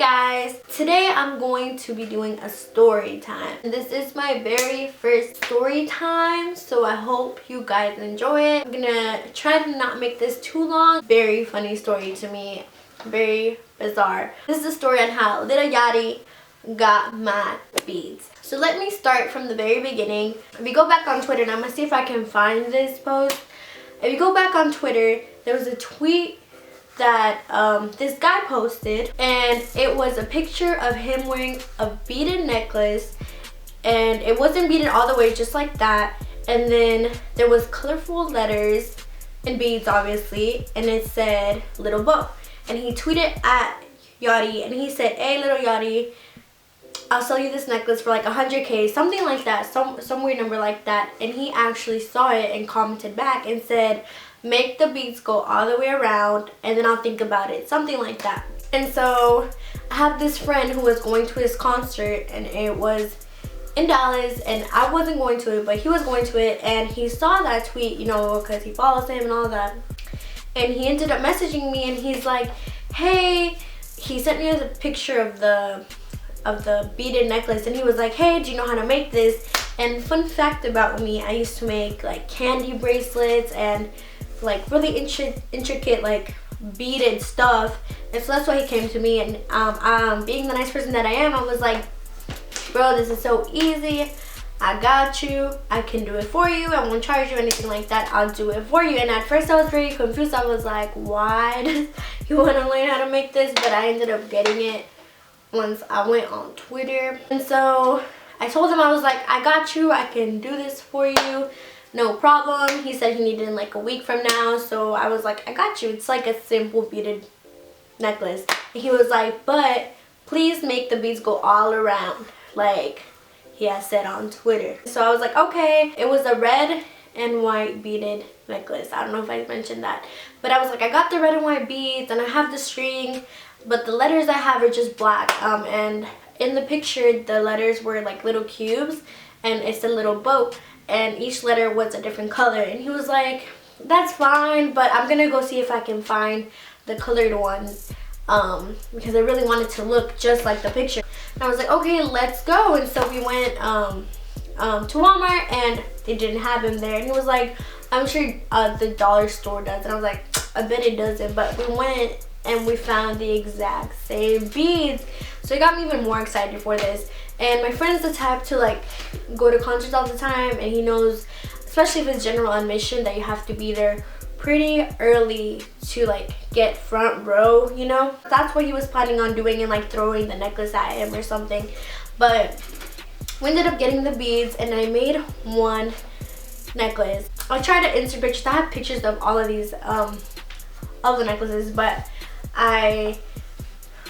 guys, today I'm going to be doing a story time. This is my very first story time, so I hope you guys enjoy it. I'm gonna try to not make this too long. Very funny story to me, very bizarre. This is a story on how Lil Yachty got my beads. So let me start from the very beginning. If you go back on Twitter, and I'm gonna see if I can find this post. If you go back on Twitter, there was a tweet that this guy posted, and it was a picture of him wearing a beaded necklace, and it wasn't beaded all the way, just like that, and then there was colorful letters and beads obviously, and it said Little Bo. And he tweeted at Yachty and he said, "Hey Lil Yachty, I'll sell you this necklace for like 100K, something like that, some weird number like that." And he actually saw it and commented back and said, "Make the beads go all the way around and then I'll think about it," something like that. And so I have this friend who was going to his concert, and it was in Dallas, and I wasn't going to it, but he was going to it, and he saw that tweet, you know, because he follows him and all that. And he ended up messaging me, and he's like, "Hey," he sent me a picture of the beaded necklace, and he was like, "Hey, do you know how to make this?" And fun fact about me, I used to make like candy bracelets and like really intricate like beaded stuff. And so that's why he came to me, and being the nice person that I am, I was like, "Bro, this is so easy. I got you. I can do it for you. I won't charge you anything like that. I'll do it for you." And at first I was very confused. I was like, why does he want to learn how to make this? But I ended up getting it once I went on Twitter. And so I told him, I was like, "I got you. I can do this for you. No problem." He said he needed it in like a week from now. So I was like, "I got you. It's like a simple beaded necklace." And he was like, "But please make the beads go all around," like he has said on Twitter. So I was like, okay. It was a red and white beaded necklace. I don't know if I mentioned that. But I was like, I got the red and white beads, and I have the string, but the letters I have are just black. And in the picture, the letters were like little cubes, and it's a little boat, and each letter was a different color. And he was like, "That's fine, but I'm gonna go see if I can find the colored ones, because I really wanted to look just like the picture." And I was like, "Okay, let's go." And so we went to Walmart, and they didn't have him there. And he was like, "I'm sure the dollar store does." And I was like, "I bet it doesn't." But we went and we found the exact same beads. So it got me even more excited for this. And my friend's the type to like go to concerts all the time, and he knows, especially if it's general admission, that you have to be there pretty early to like get front row, you know. That's what he was planning on doing, and like throwing the necklace at him or something. But we ended up getting the beads, and I made one necklace. I'll try to insert pictures. I have pictures of all of these all the necklaces, but I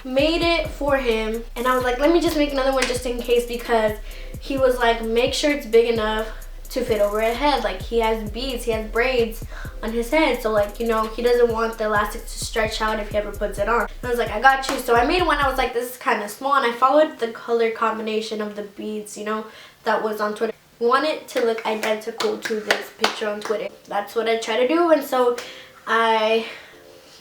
made it for him, and I was like, let me just make another one just in case, because he was like, make sure it's big enough to fit over his head. Like, he has beads, he has braids on his head, so like, you know, he doesn't want the elastic to stretch out if he ever puts it on. And I was like, I got you. So I made one. I was like, this is kind of small, and I followed the color combination of the beads, you know, that was on Twitter. I want it to look identical to this picture on Twitter. That's what I try to do. And so I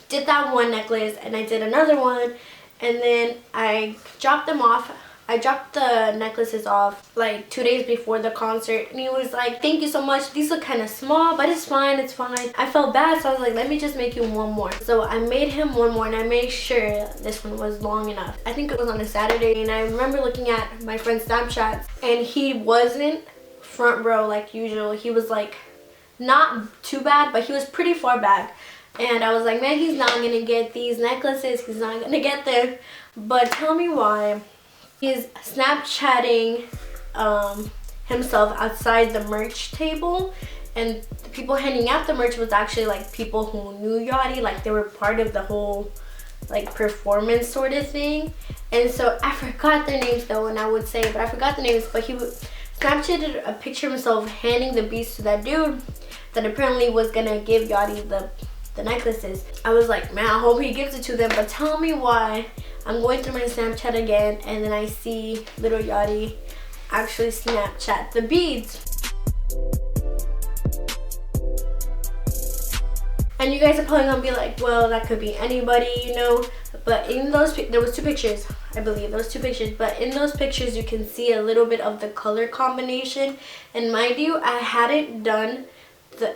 did that one necklace, and I did another one, and then I dropped them off. I dropped the necklaces off like 2 days before the concert, and he was like, "Thank you so much. These look kind of small, but it's fine, it's fine." I felt bad, so I was like, let me just make you one more. So I made him one more, and I made sure this one was long enough. I think it was on a Saturday, and I remember looking at my friend's Snapchat, and he wasn't front row like usual. He was like not too bad, but he was pretty far back. And I was like, man, he's not gonna get these necklaces. He's not gonna get them. But tell me why. He's Snapchatting himself outside the merch table, and the people handing out the merch was actually like people who knew Yachty, like they were part of the whole like performance sort of thing. And so I forgot their names though, and I would say, but I forgot the names. But he Snapchatted a picture of himself handing the beads to that dude that apparently was gonna give Yachty the necklaces. I was like, man, I hope he gives it to them. But tell me why I'm going through my Snapchat again, and then I see Lil Yachty actually Snapchat the beads. And you guys are probably gonna be like, well, that could be anybody, you know. But in those, there was 2 pictures, I believe. There was 2 pictures. But in those pictures, you can see a little bit of the color combination. And mind you, I hadn't done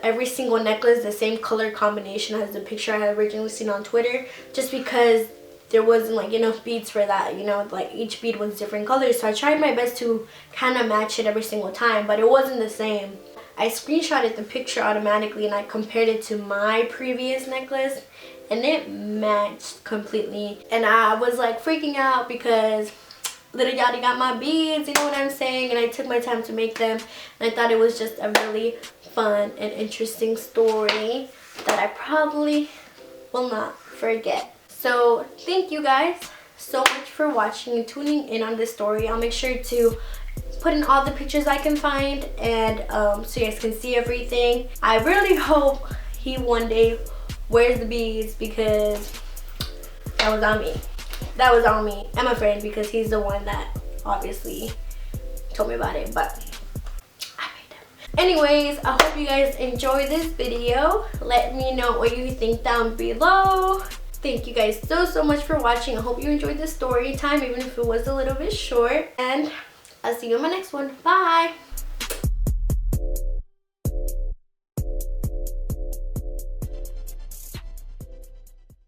every single necklace the same color combination as the picture I had originally seen on Twitter. Just because there wasn't like enough beads for that, you know, like each bead was different colors. So I tried my best to kind of match it every single time, but it wasn't the same. I screenshotted the picture automatically and I compared it to my previous necklace and it matched completely. And I was like freaking out because Lil Yachty got my beads, you know what I'm saying? And I took my time to make them and I thought it was just a really fun and interesting story that I probably will not forget. So thank you guys so much for watching and tuning in on this story. I'll make sure to put in all the pictures I can find and so you guys can see everything. I really hope he one day wears the beads because that was on me. That was on me and my friend because he's the one that obviously told me about it, but I made them. Anyways, I hope you guys enjoyed this video. Let me know what you think down below. Thank you guys so much for watching. I hope you enjoyed this story time, even if it was a little bit short. And I'll see you in my next one. Bye!